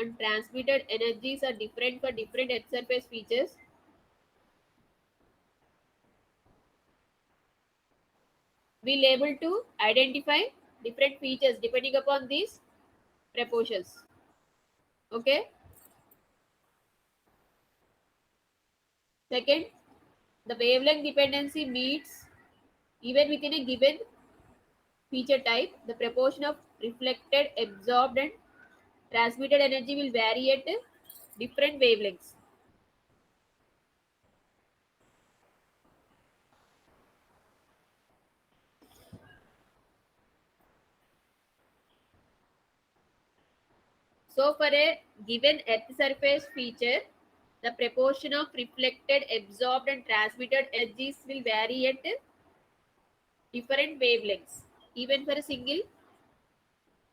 and transmitted energies are different for different Earth surface features, we'll able to identify different features depending upon these proportions. Okay. Second, the wavelength dependency means even within a given feature type, the proportion of reflected, absorbed, and transmitted energy will vary at different wavelengths. So, for a given Earth surface feature, the proportion of reflected, absorbed, and transmitted energies will vary at different wavelengths, even for a single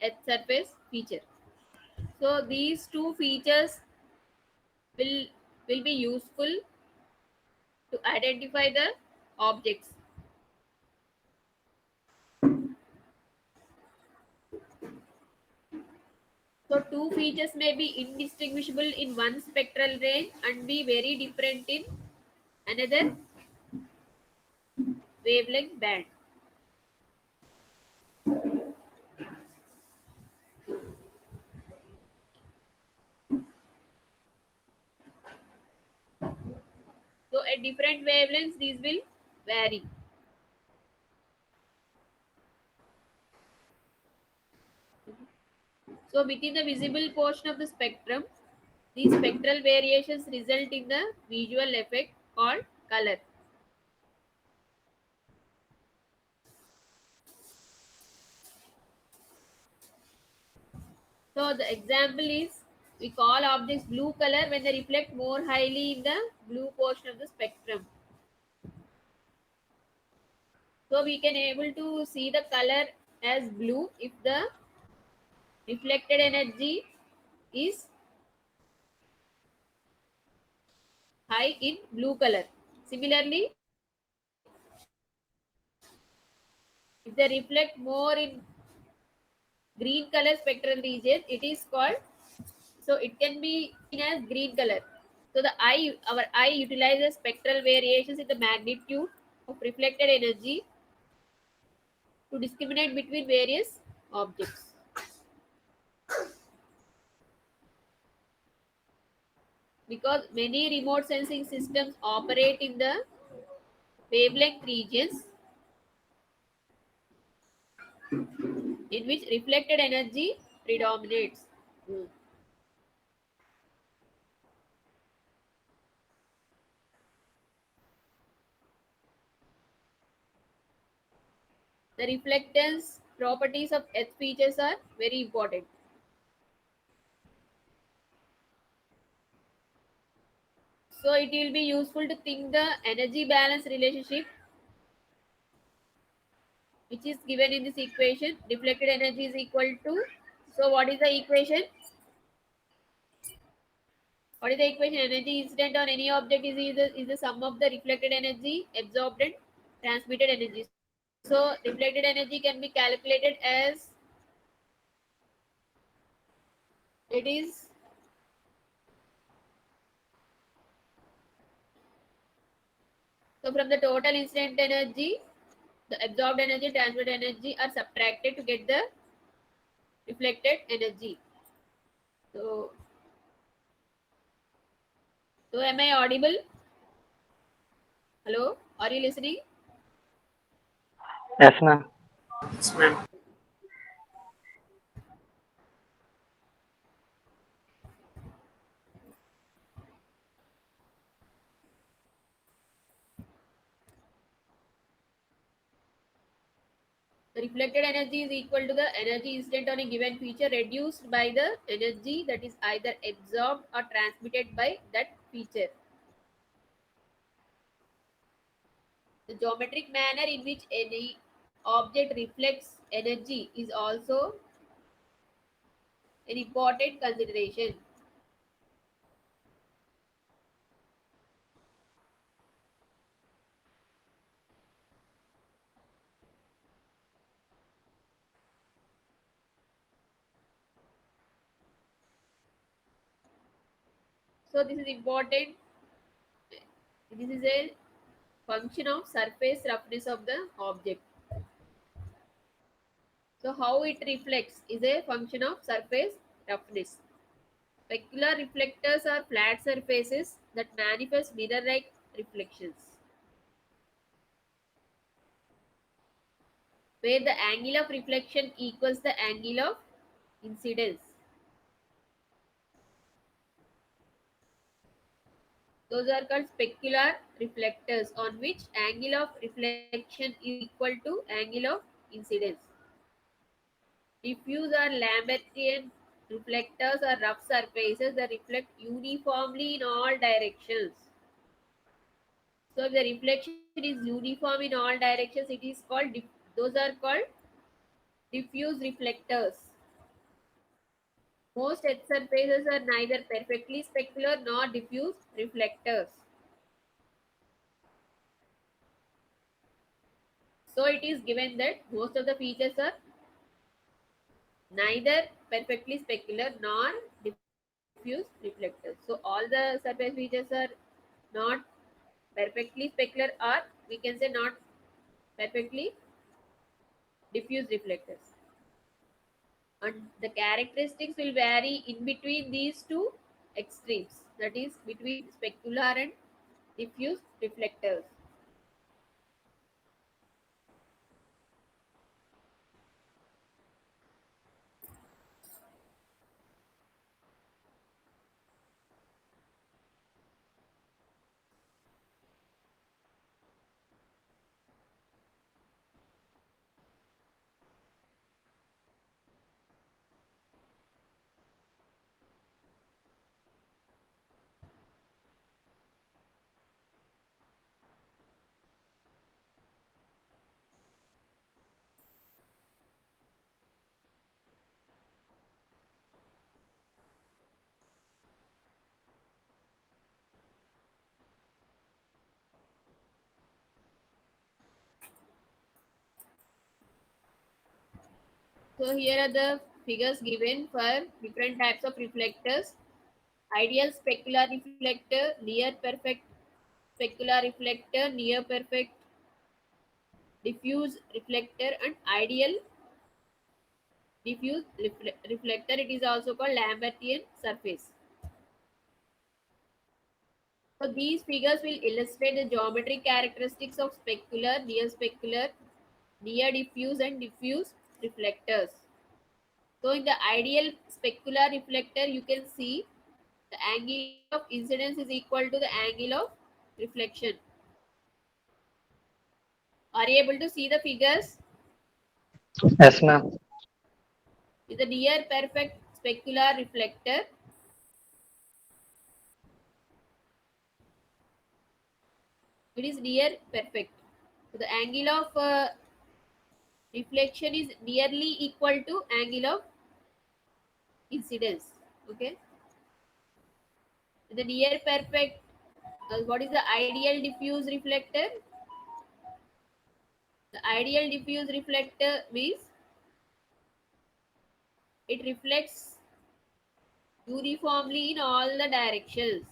Earth surface feature. So, these two features will will be useful to identify the objects. So, two features may be indistinguishable in one spectral range and be very different in another wavelength band. So, at different wavelengths, these will vary. So, within the visible portion of the spectrum, these spectral variations result in the visual effect called color. So, the example is we call objects blue color when they reflect more highly in the blue portion of the spectrum. So, we can able to see the color as blue if the reflected energy is high in blue color. Similarly, if they reflect more in green color spectral region, it is called, so it can be seen as green color. So the eye, our eye utilizes spectral variations in the magnitude of reflected energy to discriminate between various objects. Because many remote sensing systems operate in the wavelength regions in which reflected energy predominates. The reflectance properties of Earth features are very important. So it will be useful to think the energy balance relationship which is given in this equation. Reflected energy is equal to, so what is the equation? What is the equation? Energy incident on any object is the sum of the reflected energy, absorbed and transmitted energy. So reflected energy can be calculated as it is, so from the total incident energy, the absorbed energy, transmitted energy are subtracted to get the reflected energy. So, so am I audible? Hello, are you listening? Yes, ma'am. Yes, ma'am. The reflected energy is equal to the energy incident on a given feature reduced by the energy that is either absorbed or transmitted by that feature. The geometric manner in which any object reflects energy is also an important consideration. So this is important. This is a function of surface roughness of the object. So how it reflects is a function of surface roughness. Specular reflectors are flat surfaces that manifest mirror-like reflections, where the angle of reflection equals the angle of incidence. Those are called specular reflectors on which angle of reflection is equal to angle of incidence. Diffuse or Lambertian reflectors are rough surfaces that reflect uniformly in all directions. So if the reflection is uniform in all directions, it is called those are called diffuse reflectors. Most edge surfaces are neither perfectly specular nor diffuse reflectors. So it is given that most of the features are neither perfectly specular nor diffuse reflectors. So all the surface features are not perfectly specular, or we can say not perfectly diffuse reflectors. And the characteristics will vary in between these two extremes, that is between specular and diffuse reflectors. So here are the figures given for different types of reflectors. Ideal specular reflector, near perfect specular reflector, near perfect diffuse reflector, and ideal diffuse reflector. It is also called Lambertian surface. So these figures will illustrate the geometric characteristics of specular, near specular, near diffuse, and diffuse reflectors. So in the ideal specular reflector, you can see the angle of incidence is equal to the angle of reflection. Are you able to see the figures? Yes, ma'am. With the near perfect specular reflector, it is near perfect. So the angle of reflection is nearly equal to angle of incidence. Okay. The near perfect, what is the ideal diffuse reflector? The ideal diffuse reflector means it reflects uniformly in all the directions.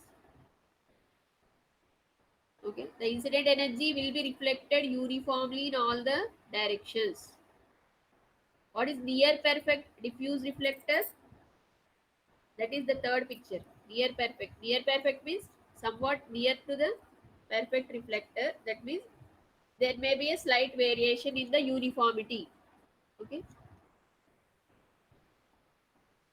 Okay, the incident energy will be reflected uniformly in all the directions. What is near perfect diffuse reflector? That is the third picture. Near perfect. Near perfect means somewhat near to the perfect reflector. That means there may be a slight variation in the uniformity. Okay,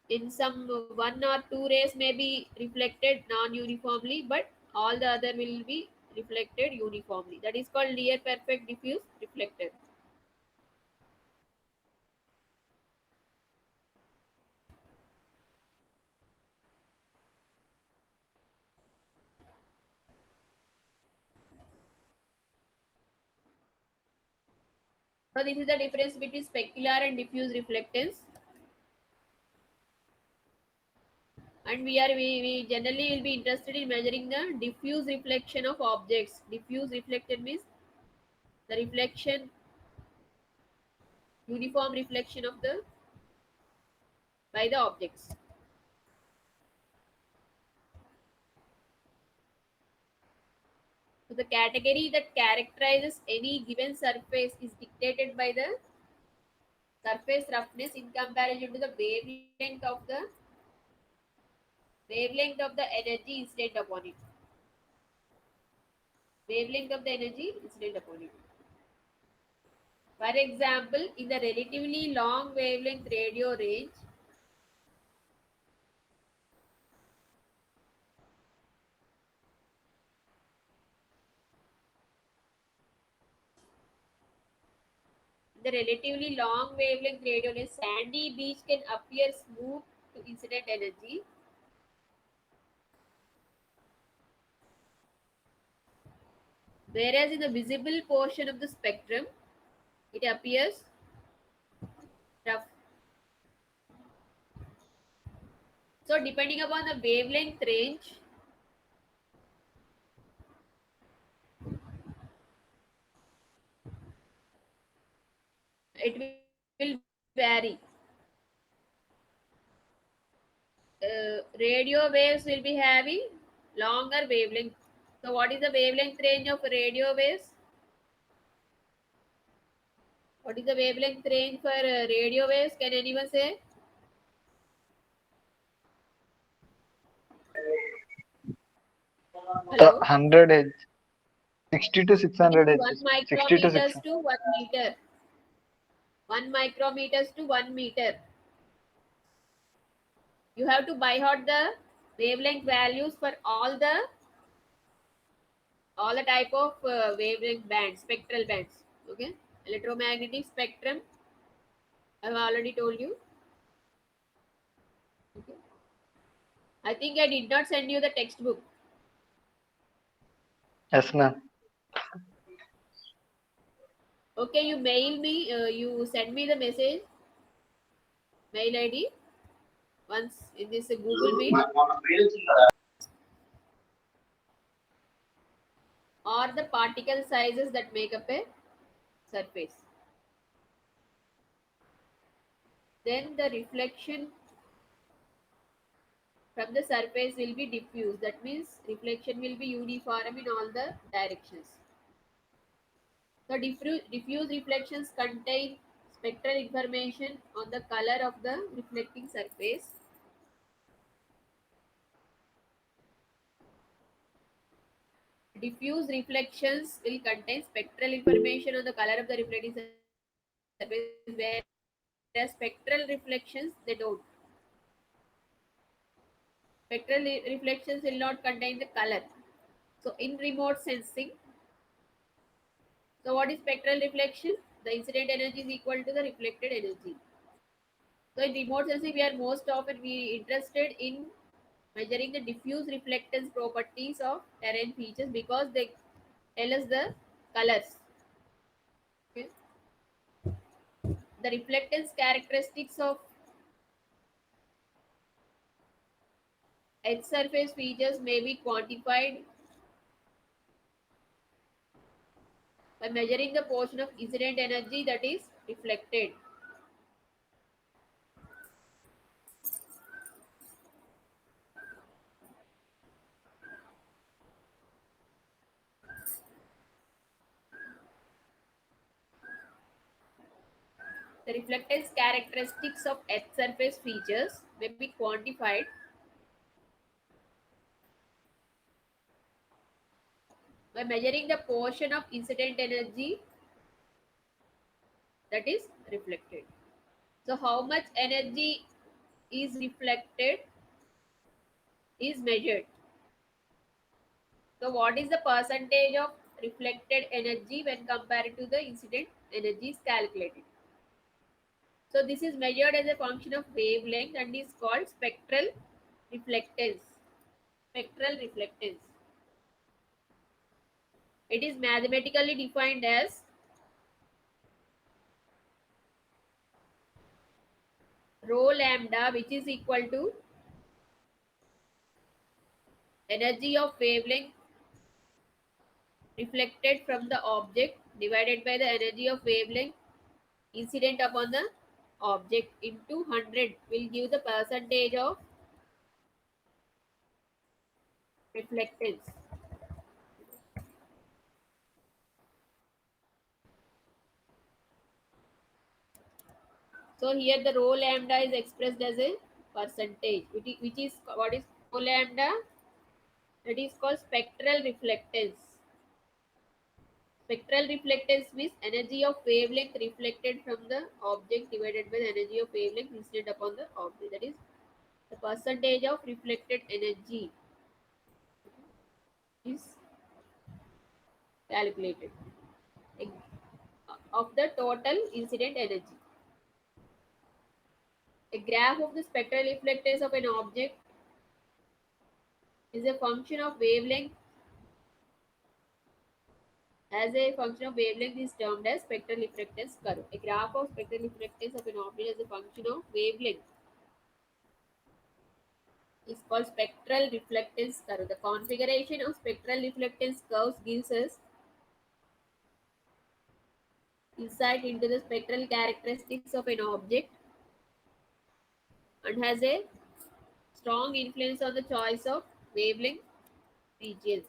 in some one or two rays may be reflected non-uniformly, but all the other will be reflected uniformly. That is called near perfect diffuse reflector. So this is the difference between specular and diffuse reflectance. And we generally will be interested in measuring the diffuse reflection of objects. Diffuse reflected means the reflection, uniform reflection of the by the objects. So the category that characterizes any given surface is dictated by the surface roughness in comparison to the wavelength of the energy incident upon it. Wavelength of the energy incident upon it. For example, in the relatively long wavelength radio range, sandy beach can appear smooth to incident energy. Whereas in the visible portion of the spectrum, it appears rough. So depending upon the wavelength range, it will vary. Radio waves will be having longer wavelength. So what is the wavelength range of radio waves? What is the wavelength range for radio waves? Can anyone say? The Hello? 100 edge, 60 to It is 600 1 edges. 60 to micrometers 600. to 1 meter. 1 micrometers to 1 meter. You have to buy out the wavelength values for all the type of wavelength bands, spectral bands. Okay, electromagnetic spectrum, I have already told you. Okay. I think I did not send you the textbook. Yes, ma'am. Okay, you mail me, you send me the message, mail ID once in this Google Meet, or the particle sizes that make up a surface. Then the reflection from the surface will be diffuse. That means reflection will be uniform in all the directions. So diffuse reflections contain spectral information on the color of the reflecting surface. Diffuse reflections will contain spectral information on the color of the reflecting surface, whereas spectral reflections they don't. Spectral reflections will not contain the color. So in remote sensing, so what is spectral reflection? The incident energy is equal to the reflected energy. So in remote sensing, we are most often interested in measuring the diffuse reflectance properties of terrain features because they tell us the colors. Okay. The reflectance characteristics of edge surface features may be quantified by measuring the portion of incident energy that is reflected. The reflectance characteristics of edge surface features may be quantified by measuring the portion of incident energy that is reflected. So, how much energy is reflected is measured. So, what is the percentage of reflected energy when compared to the incident energy is calculated? So, this is measured as a function of wavelength and is called spectral reflectance. Spectral reflectance. It is mathematically defined as rho lambda, which is equal to energy of wavelength reflected from the object divided by the energy of wavelength incident upon the object into 100 will give the percentage of reflectance. So here the rho lambda is expressed as a percentage, which is what is rho lambda? That is called spectral reflectance. Spectral reflectance means energy of wavelength reflected from the object divided by the energy of wavelength incident upon the object. That is the percentage of reflected energy is calculated of the total incident energy. A graph of the spectral reflectance of an object is a function of wavelength. As a function of wavelength is termed as spectral reflectance curve. A graph of spectral reflectance of an object as a function of wavelength is called spectral reflectance curve. The configuration of spectral reflectance curves gives us insight into the spectral characteristics of an object and has a strong influence on the choice of wavelength regions.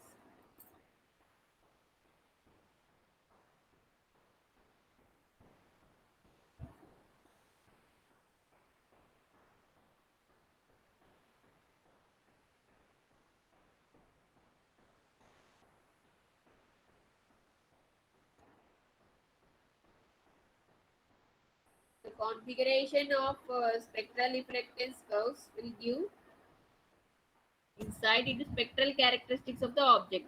The configuration of spectral reflectance curves will give insight into spectral characteristics of the object.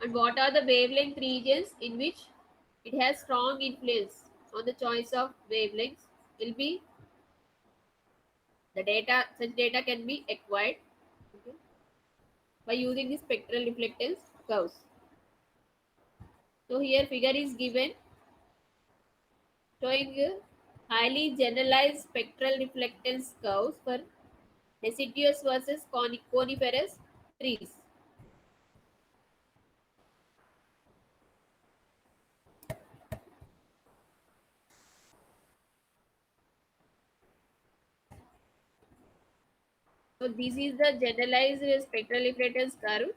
And what are the wavelength regions in which it has strong influence on the choice of wavelengths will be the data. Such data can be acquired, okay, by using the spectral reflectance curves. So here figure is given showing highly generalized spectral reflectance curves for deciduous versus coniferous trees. So this is the generalized spectral reflectance curve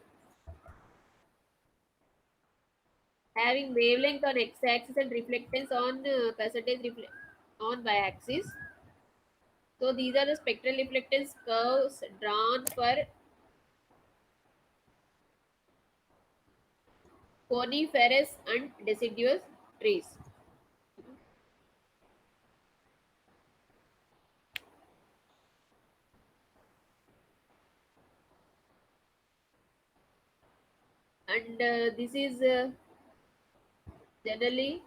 having wavelength on x-axis and reflectance on on y-axis. So these are the spectral reflectance curves drawn for coniferous and deciduous trees. And this is generally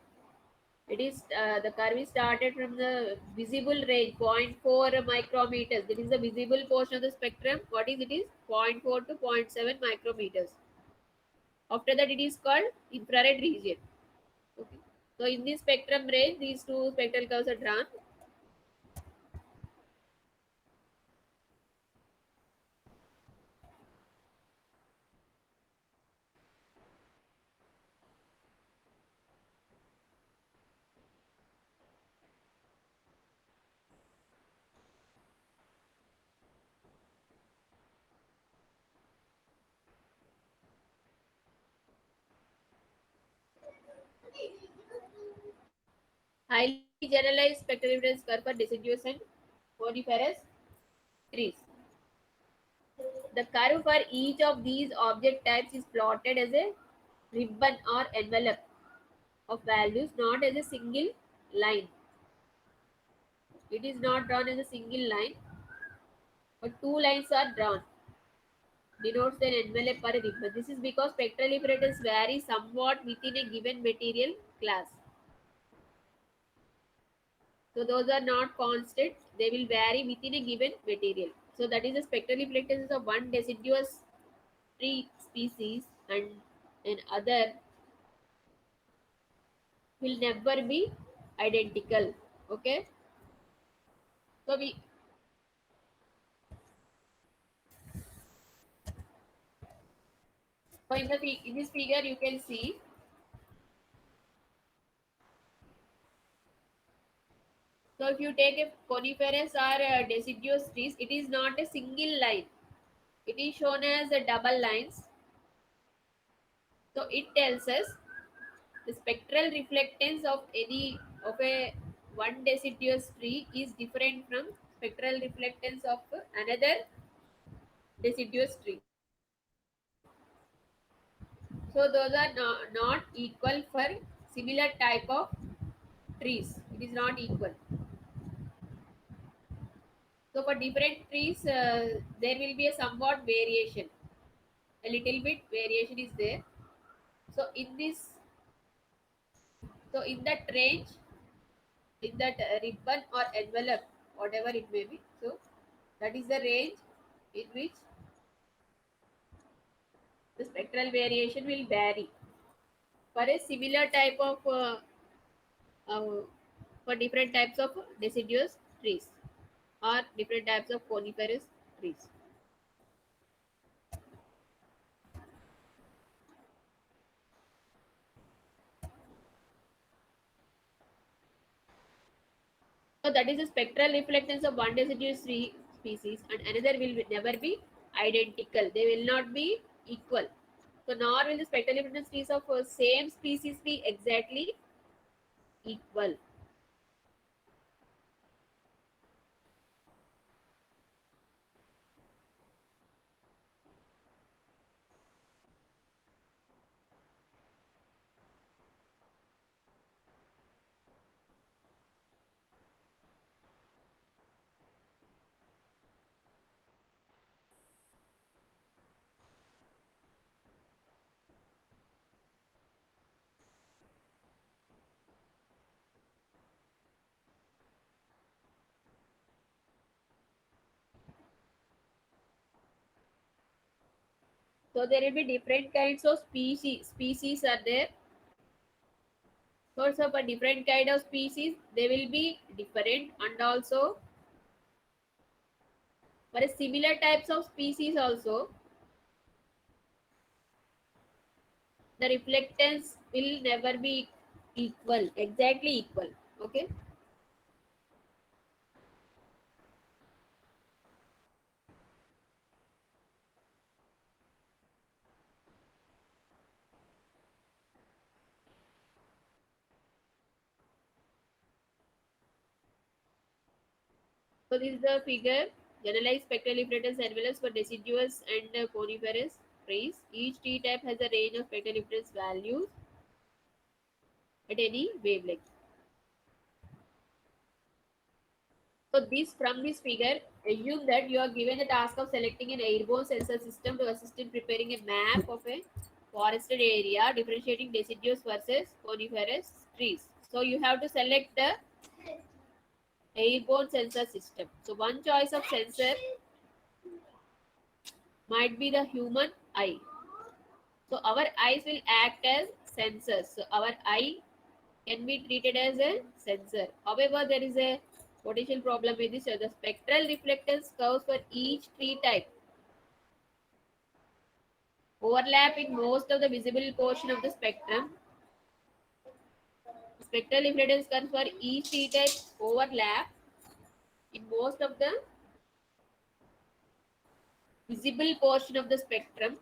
it is the curve is started from the visible range 0.4 micrometers. That is the visible portion of the spectrum. What is it is 0.4 to 0.7 micrometers. After that it is called infrared region. Okay. So in this spectrum range, these two spectral curves are drawn. Highly generalized spectral evidence curve for deciduous and coniferous trees. The curve for each of these object types is plotted as a ribbon or envelope of values, not as a single line. It is not drawn as a single line, but two lines are drawn. Denotes an envelope or a ribbon. This is because spectral reflectance vary somewhat within a given material class. So those are not constant, they will vary within a given material. So that is the spectral reflectance of one deciduous tree species and another will never be identical. Okay. So we so in this figure you can see. So if you take a coniferous or deciduous trees, it is not a single line. It is shown as a double lines. So it tells us the spectral reflectance of any of a one deciduous tree is different from spectral reflectance of another deciduous tree. So those are not equal for similar type of trees. It is not equal. So for different trees, there will be a somewhat variation. A little bit variation is there. So in this, so in that range, in that ribbon or envelope, whatever it may be. So that is the range in which the spectral variation will vary for a similar type of uh, for different types of deciduous trees or different types of coniferous trees. So that is the spectral reflectance of one deciduous tree species and another will never be identical. They will not be equal. So nor will the spectral reflectance trees of same species be exactly equal. So there will be different kinds of species. Species are there. So for different kind of species, they will be different, and also for a similar types of species also, the reflectance will never be equal, exactly equal. Okay. So this is the figure. Generalized spectral reflectance envelopes for deciduous and coniferous trees. Each tree type has a range of spectral reflectance values at any wavelength. So this from this figure, assume that you are given the task of selecting an airborne sensor system to assist in preparing a map of a forested area, differentiating deciduous versus coniferous trees. So you have to select the airborne sensor system. So one choice of sensor might be the human eye. So our eyes will act as sensors. So our eye can be treated as a sensor. However, there is a potential problem with this. So the spectral reflectance curves for each tree type overlap in most of the visible portion of the spectrum. Spectral reflectance curves for each tree type overlap in most of the visible portion of the spectrum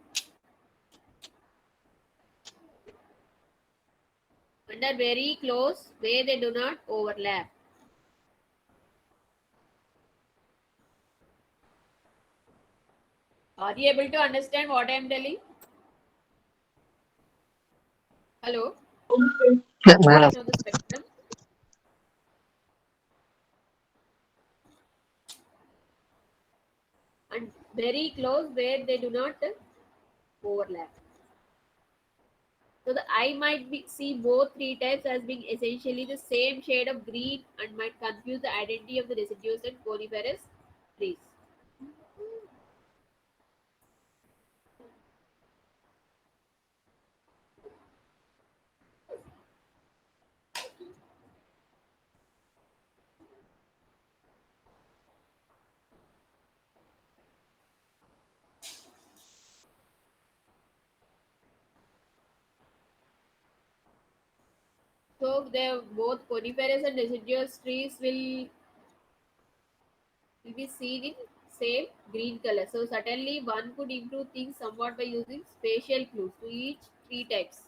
and are very close where they do not overlap. Are you able to understand what I am telling? Hello? Yeah, madam. Portion of the spectrum and very close where they do not overlap. So the eye might see both tree types as being essentially the same shade of green and might confuse the identity of the deciduous and coniferous trees. So the both coniferous and deciduous trees will be seen in same green color. So certainly one could improve things somewhat by using spatial clues. To each three types.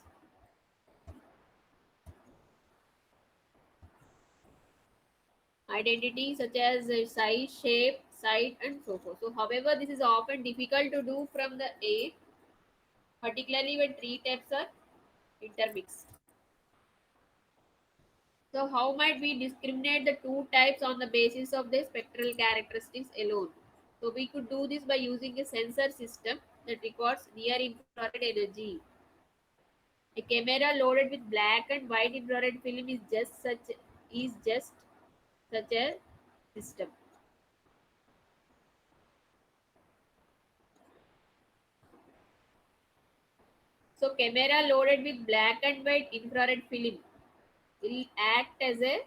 Identity such as size, shape, sight, and so forth. So, however, this is often difficult to do from the air, particularly when three types are intermixed. So, how might we discriminate the two types on the basis of their spectral characteristics alone? So, we could do this by using a sensor system that records near infrared energy. A camera loaded with black and white infrared film is just such a system. So, camera loaded with black and white infrared film will act as a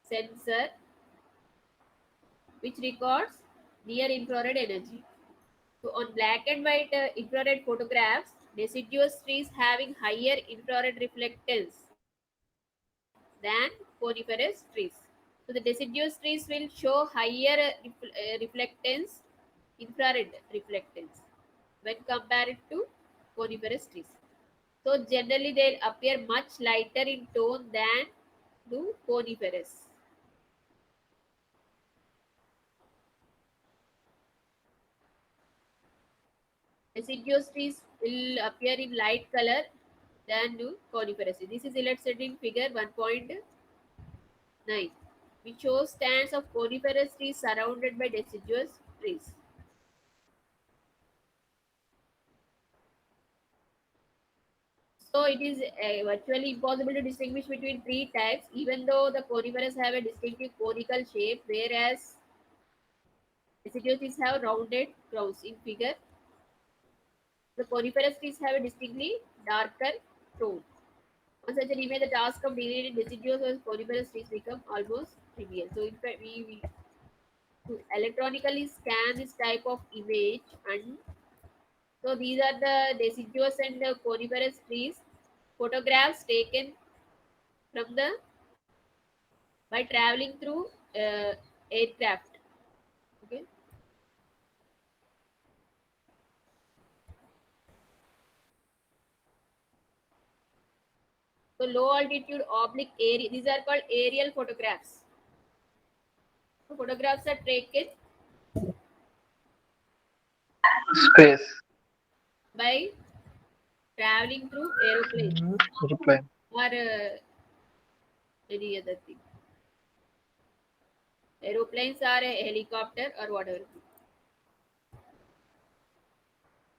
sensor which records near infrared energy. So, on black and white infrared photographs, deciduous trees having higher infrared reflectance than coniferous trees. So, the deciduous trees will show higher reflectance, infrared reflectance, when compared to coniferous trees. So, generally, they'll appear much lighter in tone than do coniferous. Deciduous trees will appear in light color than do coniferous. This is illustrated in figure 1.9, which shows stands of coniferous trees surrounded by deciduous trees. So it is virtually impossible to distinguish between three types, even though the coniferous have a distinctive conical shape, whereas deciduous trees have rounded crowns. In figure, the coniferous trees have a distinctly darker tone. On such an image, the task of delineating deciduous or coniferous trees become almost trivial. So, in fact, we to electronically scan this type of image, and so these are the deciduous and the coniferous trees. Photographs taken from the by traveling through aircraft. Okay, so low altitude oblique area. These are called aerial photographs. So photographs are taken Space. by traveling through aeroplanes Reply. or any other thing. Aeroplanes are a helicopter or whatever.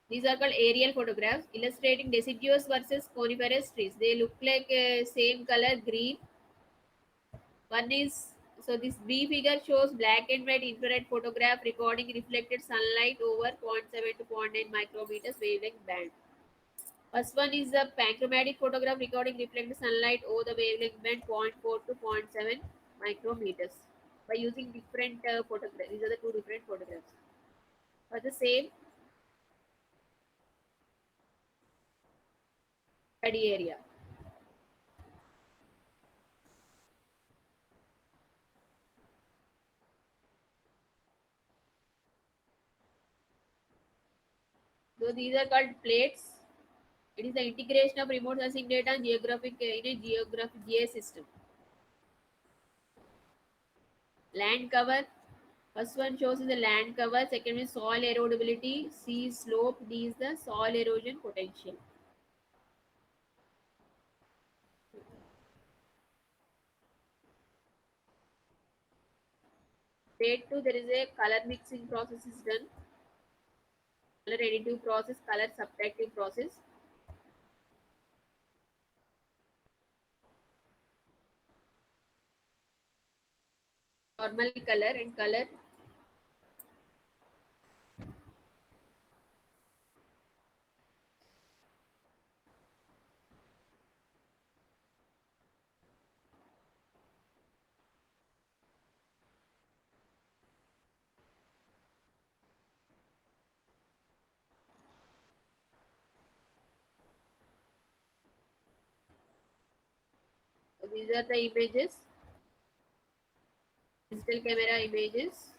These are called aerial photographs illustrating deciduous versus coniferous trees. They look like same color green. One is so this B figure shows black and white infrared photograph recording reflected sunlight over zero point 0.7 to zero point 0.9 micrometers wavelength band. First one is a panchromatic photograph recording reflected sunlight over the wavelength band 0.4 to zero point 0.7 micrometers by using different photographs. These are the two different photographs. For the same study area. So these are called plates. It is the integration of remote sensing data and geographic in a geographic GIS system. Land cover. First one shows is the land cover. Second is soil erodibility. C is slope. D is the soil erosion potential. Grade 2, there is a color mixing process is done. Color additive process, color subtractive process. Normal color and color. So these are the images. Digital camera images.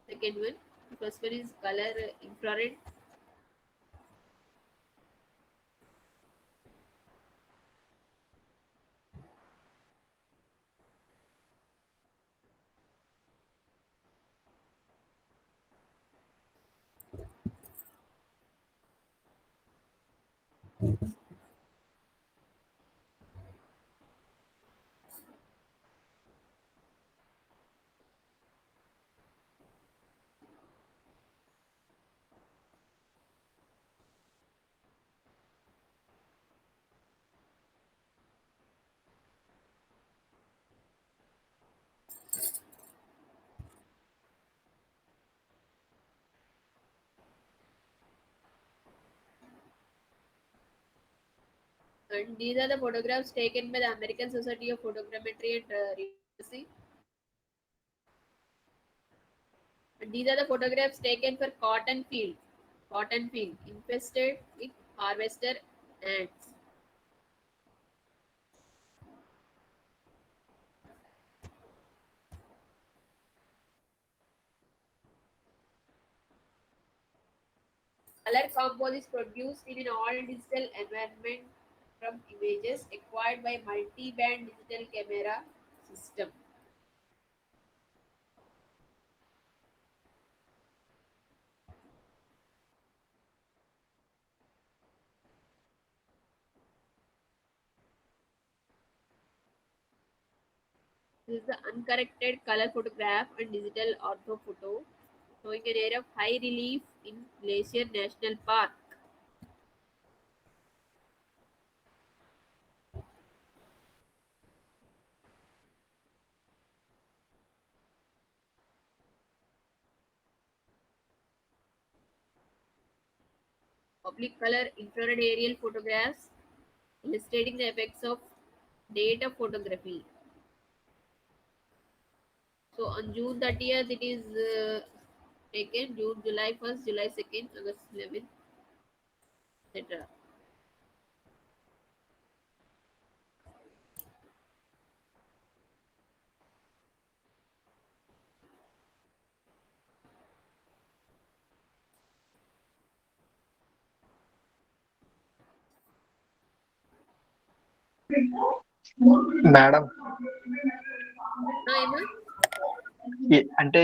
Second one. The first one is color infrared. And these are the photographs taken by the American Society of Photogrammetry and Radiography. And these are the photographs taken for cotton field infested with harvester ants. Color composite is produced in an all-digital environment from images acquired by multi-band digital camera system. This is the uncorrected color photograph and digital orthophoto showing an area of high relief in Glacier National Park. Oblique color infrared aerial photographs illustrating the effects of data photography. So on June 30th, it is taken June, July 1st, July 2nd, August 11th, etc. Madam Emma? అంటే